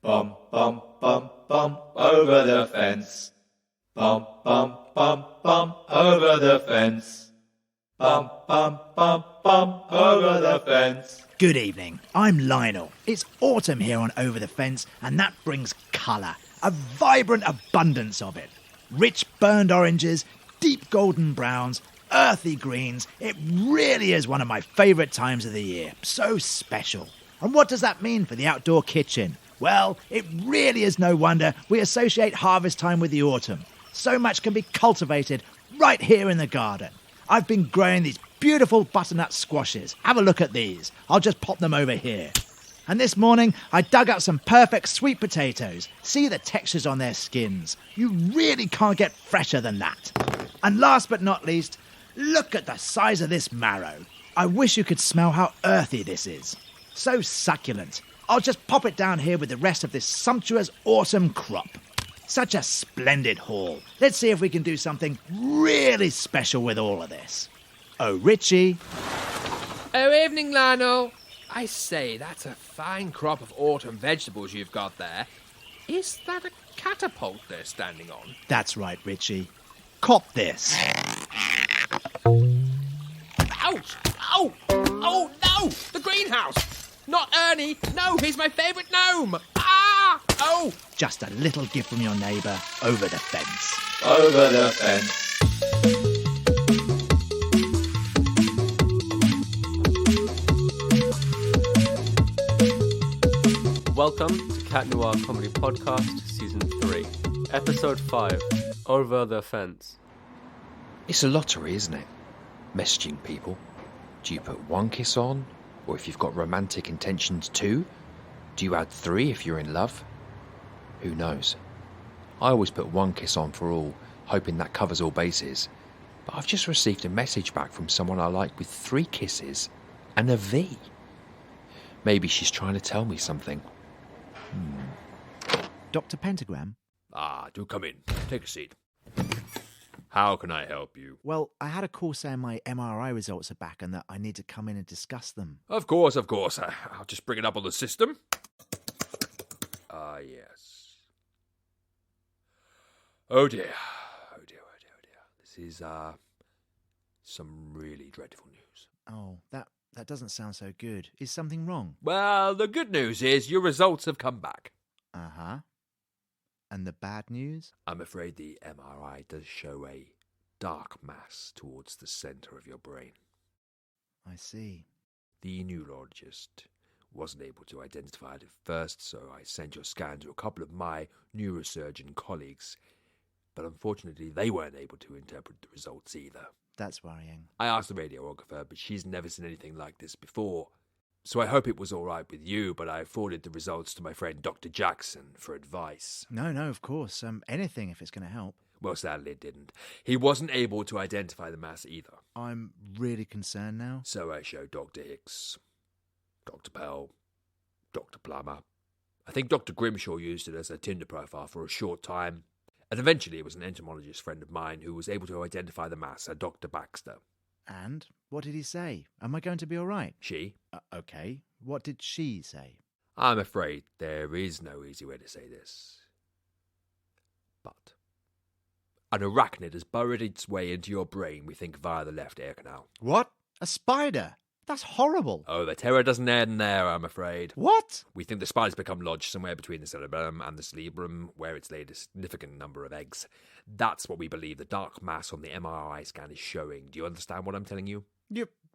Bum, bum, bum, bum, over the fence. Bum, bum, bum, bum, over the fence. Bum, bum, bum, bum, over the fence. Good evening, I'm Lionel. It's autumn here on Over the Fence, and that brings colour, a vibrant abundance of it. Rich burned oranges, deep golden browns, earthy greens. It really is one of my favourite times of the year. So special. And what does that mean for the outdoor kitchen? Well, it really is no wonder we associate harvest time with the autumn. So much can be cultivated right here in the garden. I've been growing these beautiful butternut squashes. Have a look at these. I'll just pop them over here. And this morning, I dug up some perfect sweet potatoes. See the textures on their skins. You really can't get fresher than that. And last but not least, look at the size of this marrow. I wish you could smell how earthy this is. So succulent. I'll just pop it down here with the rest of this sumptuous autumn crop. Such a splendid haul. Let's see if we can do something really special with all of this. Oh, Richie. Oh, evening, Lionel. I say, that's a fine crop of autumn vegetables you've got there. Is that a catapult they're standing on? That's right, Richie. Cop this. Ouch! Oh! Oh, no! The greenhouse! Not Ernie! No, he's my favourite gnome! Ah! Oh! Just a little gift from your neighbour over the fence. Over the fence. Welcome to Cat Noir Comedy Podcast, Season 3, Episode 5, Over the Fence. It's a lottery, isn't it? Messaging people. Do you put one kiss on? Or if you've got romantic intentions, two? Do you add three if you're in love? Who knows? I always put one kiss on for all, hoping that covers all bases. But I've just received a message back from someone I like with 3 kisses and a V. Maybe she's trying to tell me something. Dr. Pentagram? Ah, do come in. Take a seat. How can I help you? Well, I had a call saying my MRI results are back and that I need to come in and discuss them. Of course. I'll just bring it up on the system. Yes. Oh dear. This is, some really dreadful news. Oh, that doesn't sound so good. Is something wrong? Well, the good news is your results have come back. Uh-huh. And the bad news? I'm afraid the MRI does show a dark mass towards the centre of your brain. I see. The neurologist wasn't able to identify it at first, so I sent your scan to a couple of my neurosurgeon colleagues, but unfortunately they weren't able to interpret the results either. That's worrying. I asked the radiographer, but she's never seen anything like this before. So I hope it was all right with you, but I forwarded the results to my friend Dr. Jackson for advice. No, of course. Anything if it's going to help. Well, sadly it didn't. He wasn't able to identify the mass either. I'm really concerned now. So I showed Dr. Hicks, Dr. Pell, Dr. Plummer. I think Dr. Grimshaw used it as a Tinder profile for a short time. And eventually it was an entomologist friend of mine who was able to identify the mass, a Dr. Baxter. And what did he say? Am I going to be all right? She? Okay. What did she say? I'm afraid there is no easy way to say this. But an arachnid has burrowed its way into your brain, we think, via the left ear canal. What? A spider? That's horrible. Oh, the terror doesn't end there, I'm afraid. What? We think the spider's become lodged somewhere between the cerebellum and the cerebrum, where it's laid a significant number of eggs. That's what we believe the dark mass on the MRI scan is showing. Do you understand what I'm telling you?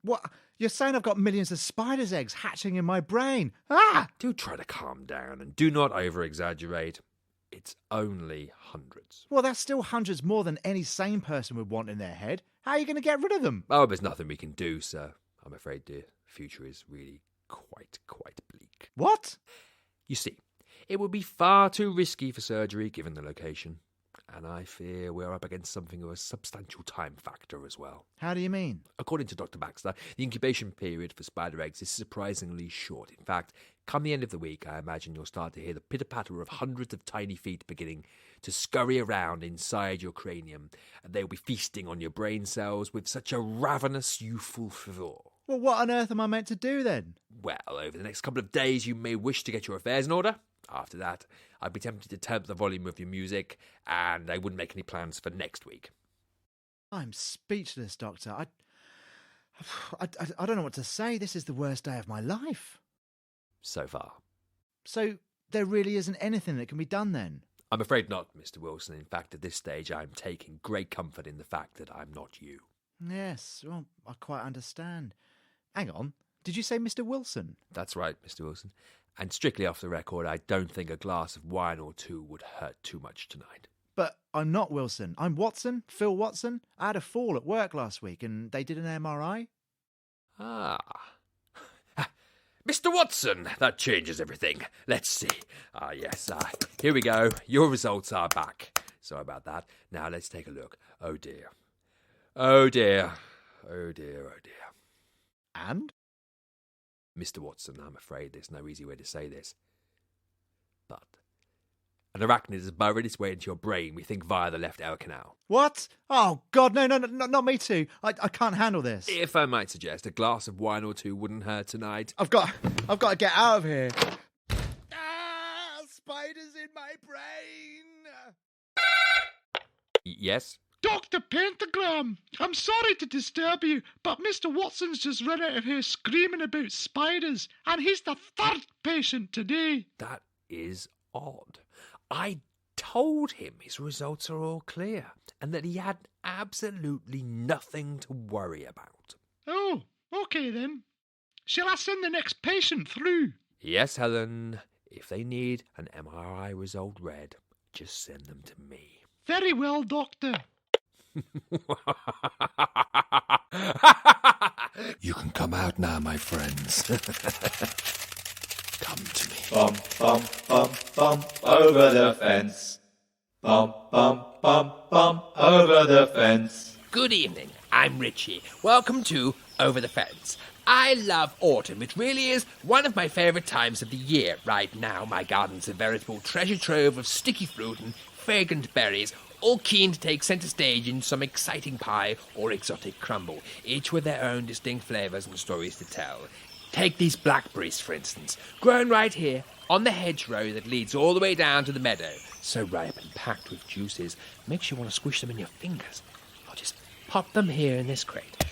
What? You're saying I've got millions of spiders' eggs hatching in my brain? Ah! Do try to calm down and do not over-exaggerate. It's only hundreds. Well, that's still hundreds more than any sane person would want in their head. How are you going to get rid of them? Oh, there's nothing we can do, sir. I'm afraid the future is really quite bleak. What? You see, it would be far too risky for surgery given the location, and I fear we're up against something of a substantial time factor as well. How do you mean? According to Dr. Baxter, the incubation period for spider eggs is surprisingly short. In fact, come the end of the week, I imagine you'll start to hear the pitter-patter of hundreds of tiny feet beginning to scurry around inside your cranium, and they'll be feasting on your brain cells with such a ravenous, youthful fervour. Well, what on earth am I meant to do then? Well, over the next couple of days, you may wish to get your affairs in order, After that, I'd be tempted to turn up the volume of your music, and I wouldn't make any plans for next week. I'm speechless, Doctor. I don't know what to say. This is the worst day of my life. So far. So there really isn't anything that can be done then? I'm afraid not, Mr. Wilson. In fact, at this stage, I'm taking great comfort in the fact that I'm not you. Yes, well, I quite understand. Hang on, did you say Mr. Wilson? That's right, Mr. Wilson. And strictly off the record, I don't think a glass of wine or two would hurt too much tonight. But I'm not Wilson. I'm Watson, Phil Watson. I had a fall at work last week and they did an MRI. Ah. Mr. Watson, that changes everything. Let's see. Yes, here we go. Your results are back. Sorry about that. Now let's take a look. Oh dear. Oh dear. Oh dear, oh dear. And? Mr. Watson, I'm afraid there's no easy way to say this. But an arachnid has burrowed its way into your brain, we think via the left air canal. What? Oh, God, no, not me too. I can't handle this. If I might suggest, a glass of wine or two wouldn't hurt tonight. I've got to get out of here. Spiders in my brain. Yes? Dr. Pentagram, I'm sorry to disturb you, but Mr. Watson's just run out of here screaming about spiders, and he's the third patient today. That is odd. I told him his results are all clear, and that he had absolutely nothing to worry about. Oh, okay then. Shall I send the next patient through? Yes, Helen. If they need an MRI result read, just send them to me. Very well, Doctor. You can come out now, my friends. Come to me. Bump, bump, bump, bump over the fence. Bump, bump, bump, bump over the fence. Good evening. I'm Richie. Welcome to Over the Fence. I love autumn. It really is one of my favourite times of the year. Right now, my garden's a veritable treasure trove of sticky fruit and fragrant berries, all keen to take centre stage in some exciting pie or exotic crumble, each with their own distinct flavours and stories to tell. Take these blackberries, for instance, grown right here on the hedgerow that leads all the way down to the meadow. So ripe and packed with juices, makes you want to squish them in your fingers. I'll just pop them here in this crate.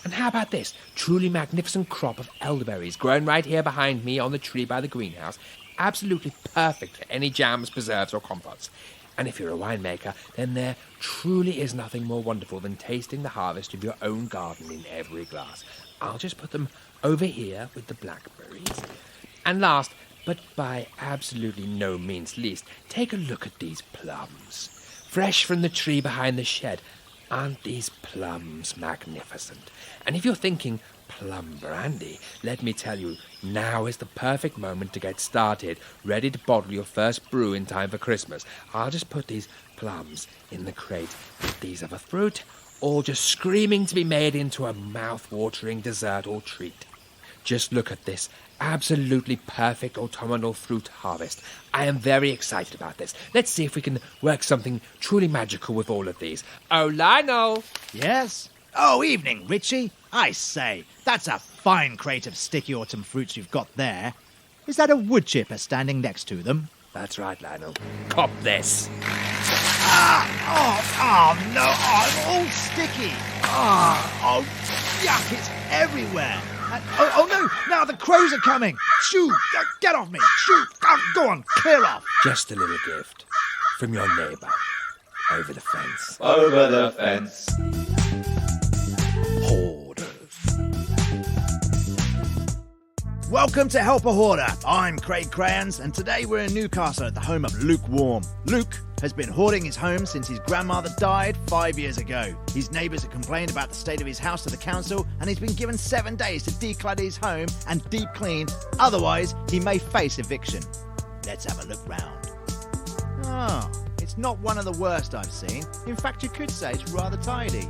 And how about this truly magnificent crop of elderberries grown right here behind me on the tree by the greenhouse? Absolutely perfect for any jams, preserves or compotes. And if you're a winemaker, then there truly is nothing more wonderful than tasting the harvest of your own garden in every glass. I'll just put them over here with the blackberries. And last, but by absolutely no means least, take a look at these plums. Fresh from the tree behind the shed. Aren't these plums magnificent? And if you're thinking plum brandy, let me tell you, now is the perfect moment to get started, ready to bottle your first brew in time for Christmas. I'll just put these plums in the crate with these other fruit, all just screaming to be made into a mouth-watering dessert or treat. Just look at this absolutely perfect autumnal fruit harvest. I am very excited about this. Let's see if we can work something truly magical with all of these. Oh, Lionel! Yes? Oh, evening, Richie. I say, that's a fine crate of sticky autumn fruits you've got there. Is that a wood chipper standing next to them? That's right, Lionel. Cop this. Oh, no, I'm all sticky. Oh, yuck, it's everywhere. Oh, no, now the crows are coming. Shoo, get off me. Shoo, go on, clear off. Just a little gift from your neighbour over the fence. Over the fence. Hoarders. Welcome to Help a Hoarder. I'm Craig Crayons, and today we're in Newcastle at the home of Lukewarm. Luke has been hoarding his home since his grandmother died 5 years ago. His neighbours have complained about the state of his house to the council, and he's been given 7 days to declutter his home and deep clean, otherwise he may face eviction. Let's have a look round. It's not one of the worst I've seen. In fact, you could say it's rather tidy.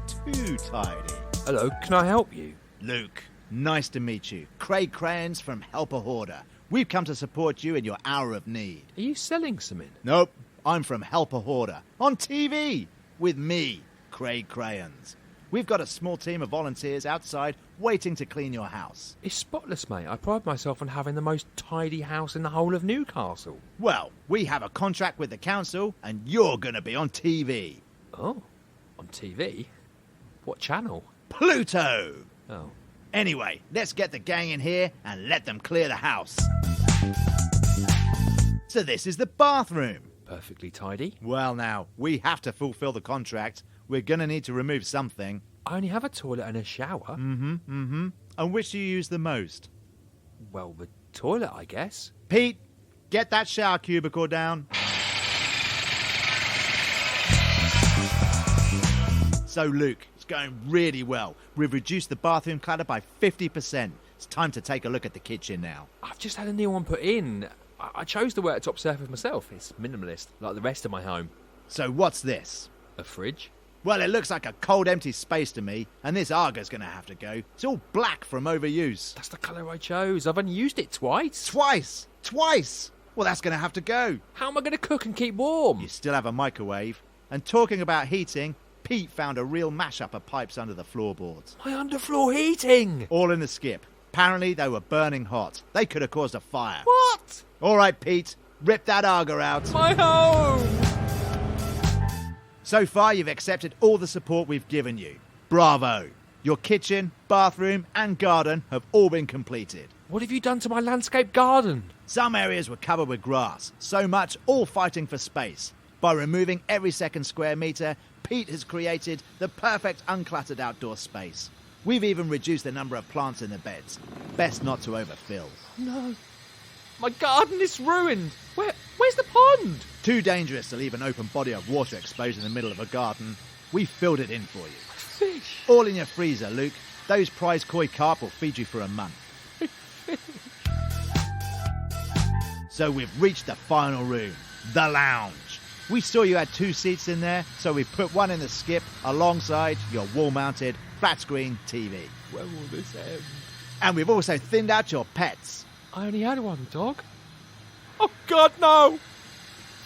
Too tidy. Hello, can I help you? Luke, nice to meet you. Craig Crayons from Help a Hoarder. We've come to support you in your hour of need. Are you selling something? Nope, I'm from Help a Hoarder. On TV, with me, Craig Crayons. We've got a small team of volunteers outside waiting to clean your house. It's spotless, mate. I pride myself on having the most tidy house in the whole of Newcastle. Well, we have a contract with the council and you're going to be on TV. Oh, on TV? What channel? Pluto! Oh. Anyway, let's get the gang in here and let them clear the house. So this is the bathroom. Perfectly tidy. Well now, we have to fulfill the contract. We're going to need to remove something. I only have a toilet and a shower. And which do you use the most? Well, the toilet, I guess. Pete, get that shower cubicle down. So Luke, it's going really well. We've reduced the bathroom clutter by 50%. It's time to take a look at the kitchen now. I've just had a new one put in. I chose the worktop surface myself. It's minimalist, like the rest of my home. So what's this? A fridge? Well, it looks like a cold, empty space to me, and this Arga's going to have to go. It's all black from overuse. That's the colour I chose. I've only used it twice. Twice! Well, that's going to have to go. How am I going to cook and keep warm? You still have a microwave. And talking about heating, Pete found a real mashup of pipes under the floorboards. My underfloor heating! All in the skip. Apparently, they were burning hot. They could have caused a fire. What? All right, Pete, rip that Arga out. My home! So far, you've accepted all the support we've given you. Bravo! Your kitchen, bathroom and garden have all been completed. What have you done to my landscape garden? Some areas were covered with grass, so much all fighting for space. By removing every second square metre, Pete has created the perfect uncluttered outdoor space. We've even reduced the number of plants in the beds. Best not to overfill. No. My garden is ruined. Where's the pond? Too dangerous to leave an open body of water exposed in the middle of a garden. We filled it in for you. Fish. All in your freezer, Luke. Those prize koi carp will feed you for a month. So we've reached the final room, the lounge. We saw you had 2 seats in there, so we put one in the skip alongside your wall-mounted flat-screen TV. Where will this end? And we've also thinned out your pets. I only had one dog. Oh, God, no!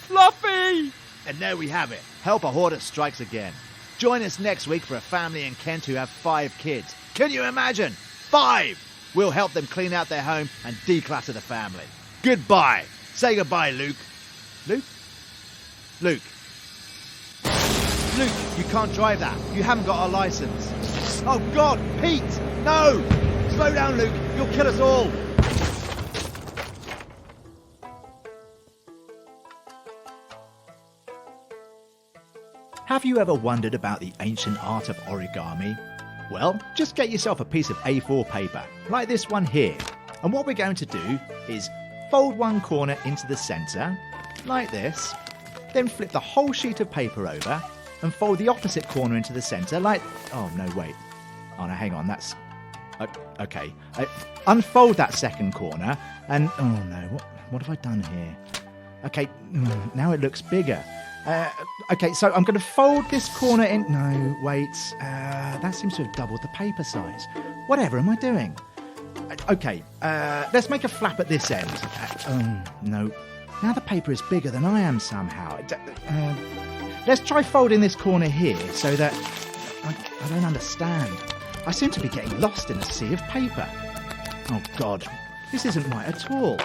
Fluffy! And there we have it. Help a Hoarder strikes again. Join us next week for a family in Kent who have 5 kids. Can you imagine? 5! We'll help them clean out their home and declutter the family. Goodbye. Say goodbye, Luke. Luke? Luke, you can't drive that. You haven't got a license. Oh, God, Pete! No! Slow down, Luke. You'll kill us all. Have you ever wondered about the ancient art of origami? Well, just get yourself a piece of A4 paper, like this one here. And what we're going to do is fold one corner into the centre, like this, then flip the whole sheet of paper over and fold the opposite corner into the centre like... Oh, no, wait. Oh, no, hang on, that's... Okay. Unfold that second corner and... Oh, no, what have I done here? Okay, now it looks bigger. Okay, so I'm going to fold this corner in... No, wait. That seems to have doubled the paper size. Whatever am I doing? Okay, let's make a flap at this end. No. Now the paper is bigger than I am somehow. Let's try folding this corner here so that... I don't understand. I seem to be getting lost in a sea of paper. Oh, God. This isn't right at all.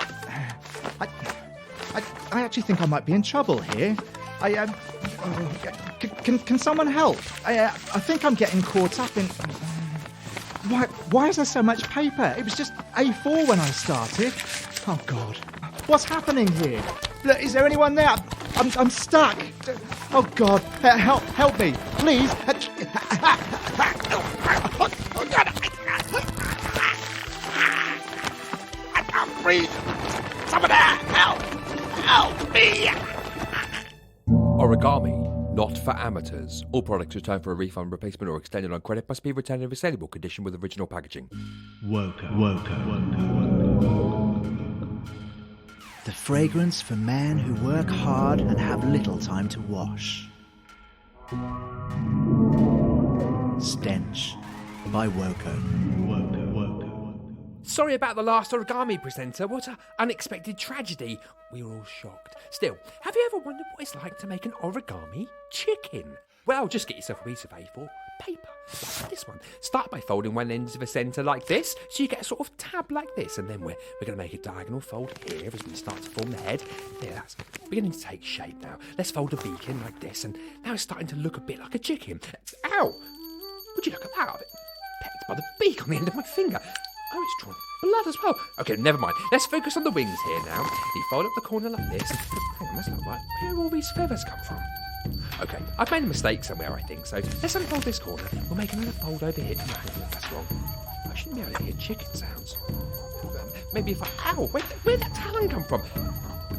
I actually think I might be in trouble here. Can someone help? I think I'm getting caught up in... Why is there so much paper? It was just A4 when I started. Oh, God. What's happening here? Look, is there anyone there? I'm stuck. Oh, God. Help me. Please. Oh, God. I can't breathe. Someone there. Help me. Origami, not for amateurs. All products returned for a refund, replacement, or extended on credit must be returned in a saleable condition with original packaging. The fragrance for men who work hard and have little time to wash. Stench by Woko. Sorry about the last Origami presenter. What an unexpected tragedy. We were all shocked. Still, have you ever wondered what it's like to make an origami chicken? Well, just get yourself a piece of A4 paper, like this one. Start by folding one end to the centre like this, so you get a sort of tab like this, and then we're going to make a diagonal fold here as we start to form the head. There, that's beginning to take shape now. Let's fold a beak in like this, and now it's starting to look a bit like a chicken. Ow! Would you look at that? I've been pecked by the beak on the end of my finger. Oh, it's drawn blood as well. Okay, never mind. Let's focus on the wings here now. You fold up the corner like this. Hang on, that's not right. Where do all these feathers come from? Okay, I've made a mistake somewhere, I think, so let's unfold this corner. We'll make another fold over here. No, that's wrong. I shouldn't be able to hear chicken sounds. Maybe if I... Ow, where'd that talon come from?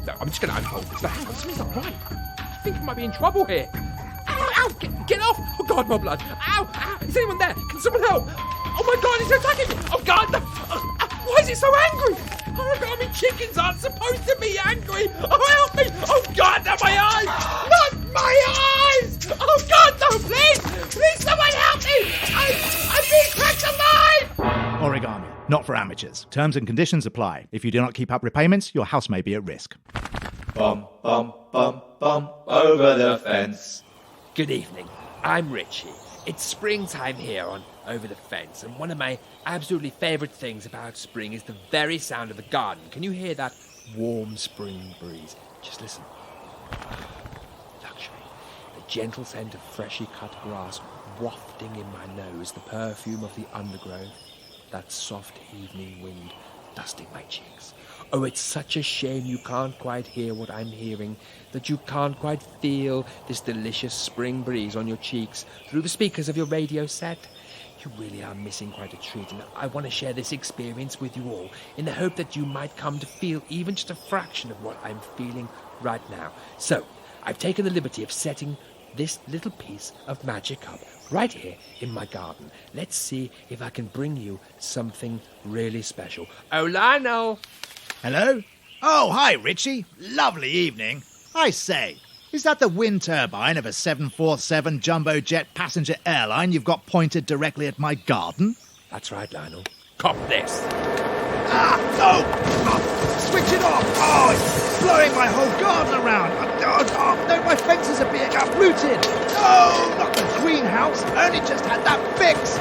No, I'm just going to unfold this. But hang on, something's not right. I think I might be in trouble here. Ow, ow, get off! Oh, God, more blood. Ow, ow, is anyone there? Can someone help? Oh, my God, he's attacking me! Oh, God, no. Why is it so angry? Origami chickens aren't supposed to be angry! Oh, help me! Oh, God, not my eyes! Not my eyes! Oh, God, no, please! Please, someone help me! I'm being cracked alive! Origami, not for amateurs. Terms and conditions apply. If you do not keep up repayments, your house may be at risk. Bum, bum, bum, bum, over the fence. Good evening. I'm Richie. It's springtime here on Over the Fence, and one of my absolutely favourite things about spring is the very sound of the garden. Can you hear that warm spring breeze? Just listen. Luxury. The gentle scent of freshly cut grass wafting in my nose, the perfume of the undergrowth, that soft evening wind dusting my cheeks. Oh, it's such a shame you can't quite hear what I'm hearing, that you can't quite feel this delicious spring breeze on your cheeks through the speakers of your radio set. You really are missing quite a treat, and I want to share this experience with you all in the hope that you might come to feel even just a fraction of what I'm feeling right now. So, I've taken the liberty of setting this little piece of magic up right here in my garden. Let's see if I can bring you something really special. Oh, Lionel! Hello? Oh, hi, Richie. Lovely evening. I say, is that the wind turbine of a 747 jumbo jet passenger airline you've got pointed directly at my garden? That's right, Lionel. Cop this. Ah, no! Oh, switch it off! Oh, it's blowing my whole garden around. Oh, no, my fences are being uprooted. No, not the greenhouse. I only just had that fixed.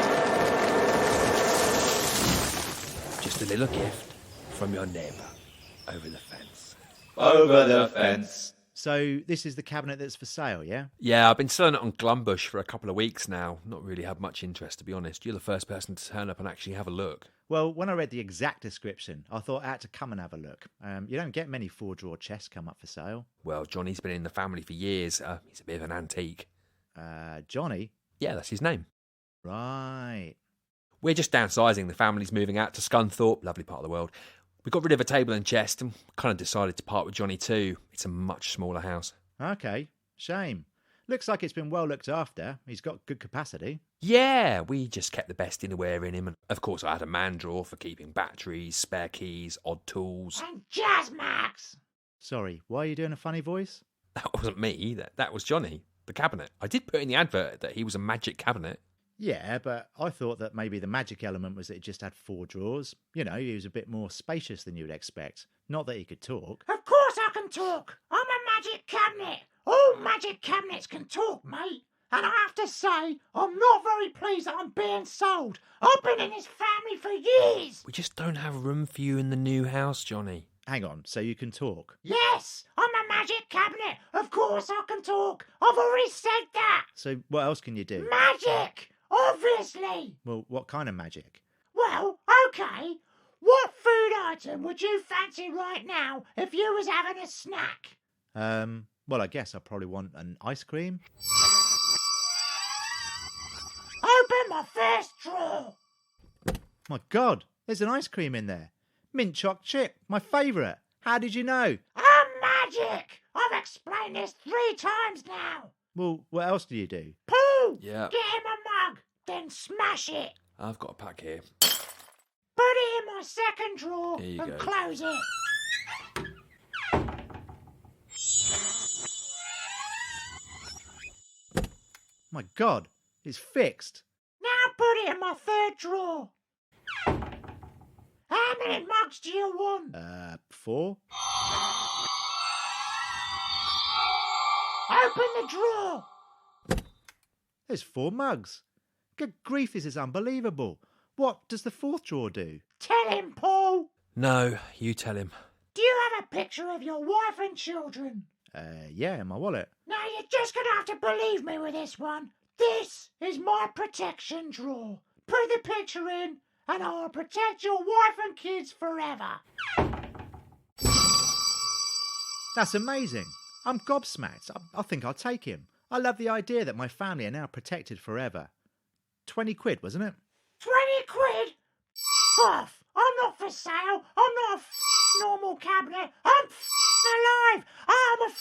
Just a little gift from your neighbour over the fence. Over the fence. So this is the cabinet that's for sale, yeah? Yeah, I've been selling it on Glumbush for a couple of weeks now. Not really had much interest, to be honest. You're the first person to turn up and actually have a look. Well, when I read the exact description, I thought I had to come and have a look. You don't get many four-drawer chests come up for sale. Well, Johnny's been in the family for years. He's a bit of an antique. Johnny? Yeah, that's his name. Right. We're just downsizing. The family's moving out to Scunthorpe, lovely part of the world. We got rid of a table and chest and kind of decided to part with Johnny too. It's a much smaller house. Okay, shame. Looks like it's been well looked after. He's got good capacity. Yeah, we just kept the best innerwear in him. And of course, I had a man drawer for keeping batteries, spare keys, odd tools. And jazz marks. Sorry, why are you doing a funny voice? That wasn't me. That was Johnny, the cabinet. I did put in the advert that he was a magic cabinet. Yeah, but I thought that maybe the magic element was that it just had 4 drawers. You know, he was a bit more spacious than you'd expect. Not that he could talk. Of course I can talk. I'm a magic cabinet. All magic cabinets can talk, mate. And I have to say, I'm not very pleased that I'm being sold. I've been in this family for years. We just don't have room for you in the new house, Johnny. Hang on, so you can talk? Yes, I'm a magic cabinet. Of course I can talk. I've already said that. So what else can you do? Magic, obviously. Well, what kind of magic? Well, okay. What food item would you fancy right now if you was having a snack? Well, I guess I probably want an ice cream. Open my first drawer. My God, there's an ice cream in there. Mint choc chip, my favourite. How did you know? I'm magic. I've explained this 3 times now. Well, what else do you do? Pooh! Yeah. Get him a mug, then smash it. I've got a pack here. Put it in my second drawer Here you and go. close it. My God, it's fixed. Now put it in my third drawer. How many mugs do you want? 4? Open the drawer. There's 4 mugs. Good grief, this is unbelievable. What does the 4th drawer do? Tell him, Paul. No, you tell him. Do you have a picture of your wife and children? Yeah, in my wallet. Now you're just going to have to believe me with this one. This is my protection drawer. Put the picture in and I'll protect your wife and kids forever. That's amazing. I'm gobsmacked. I think I'll take him. I love the idea that my family are now protected forever. 20 quid, wasn't it? 20 quid? Off. I'm not for sale. I'm not a normal cabinet. I'm alive. I'm a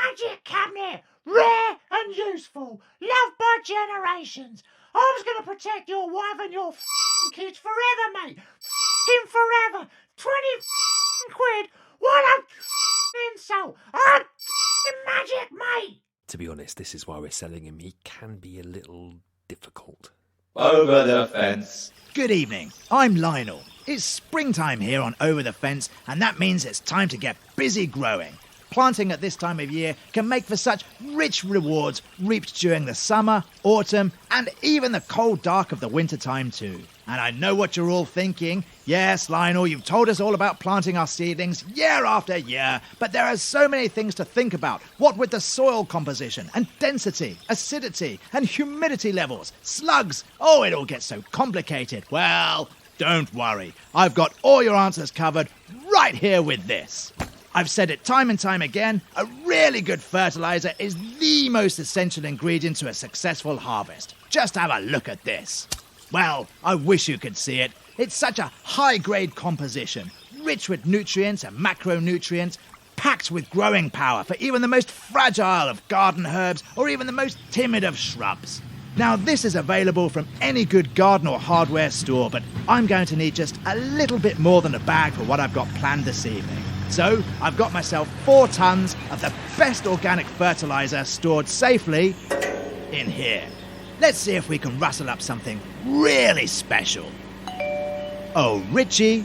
magic cabinet. Rare and useful. Loved by generations. I was going to protect your wife and your kids forever, mate. Forever. 20 quid? What a insult. I'm magic, mate. To be honest, this is why we're selling him. He can be a little difficult. Over the fence. Good evening. I'm Lionel. It's springtime here on Over the Fence, and that means it's time to get busy growing. Planting at this time of year can make for such rich rewards reaped during the summer, autumn, and even the cold dark of the winter time too. And I know what you're all thinking. Yes, Lionel, you've told us all about planting our seedlings year after year, but there are so many things to think about. What with the soil composition and density, acidity and humidity levels, slugs. Oh, it all gets so complicated. Well, don't worry. I've got all your answers covered right here with this. I've said it time and time again, a really good fertilizer is the most essential ingredient to a successful harvest. Just have a look at this. Well, I wish you could see it. It's such a high-grade composition, rich with nutrients and macronutrients, packed with growing power for even the most fragile of garden herbs or even the most timid of shrubs. Now, this is available from any good garden or hardware store, but I'm going to need just a little bit more than a bag for what I've got planned this evening. So, I've got myself 4 tons of the best organic fertilizer stored safely in here. Let's see if we can rustle up something really special. Oh, Richie.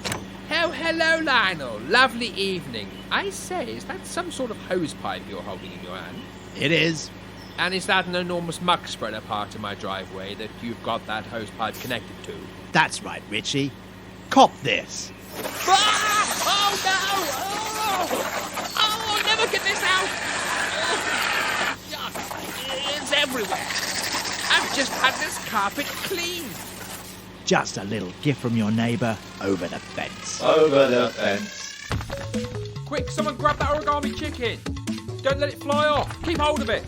Oh, hello, Lionel. Lovely evening. I say, is that some sort of hose pipe you're holding in your hand? It is. And is that an enormous muck spreader part of my driveway that you've got that hose pipe connected to? That's right, Richie. Cop this. Ah! Oh, no! Oh! Oh, I'll never get this out! Oh. It's everywhere. I've just had this carpet cleaned. Just a little gift from your neighbour over the fence. Over the fence. Quick, someone grab that origami chicken. Don't let it fly off. Keep hold of it.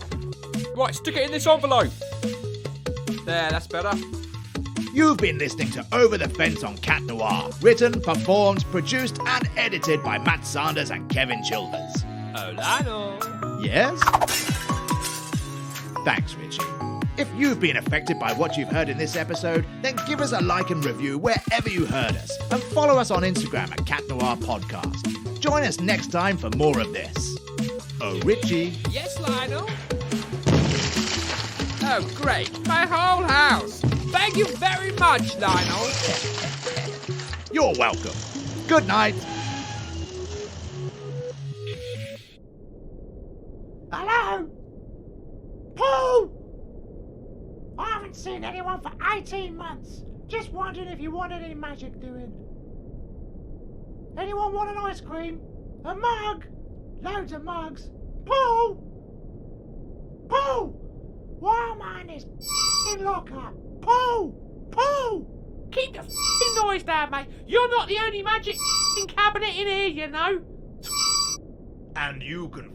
Right, stick it in this envelope. There, that's better. You've been listening to Over the Fence on Cat Noir. Written, performed, produced and edited by Matt Sanders and Kevin Chilvers. Oh, Lionel. Yes? Thanks, Richie. If you've been affected by what you've heard in this episode, then give us a like and review wherever you heard us. And follow us on Instagram at Cat Noir Podcast. Join us next time for more of this. Oh, Richie. Yes, Lionel? Oh, great. My whole house. Thank you very much, Lionel. You're welcome. Good night. Hello? Paul? I haven't seen anyone for 18 months. Just wondering if you want any magic doing. Anyone want an ice cream? A mug? Loads of mugs. Paul? Paul? Why am I in this f***ing lockup? Paul? Paul? Keep the f***ing noise down, mate. You're not the only magic f***ing cabinet in here, you know. And you can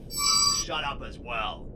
shut up as well.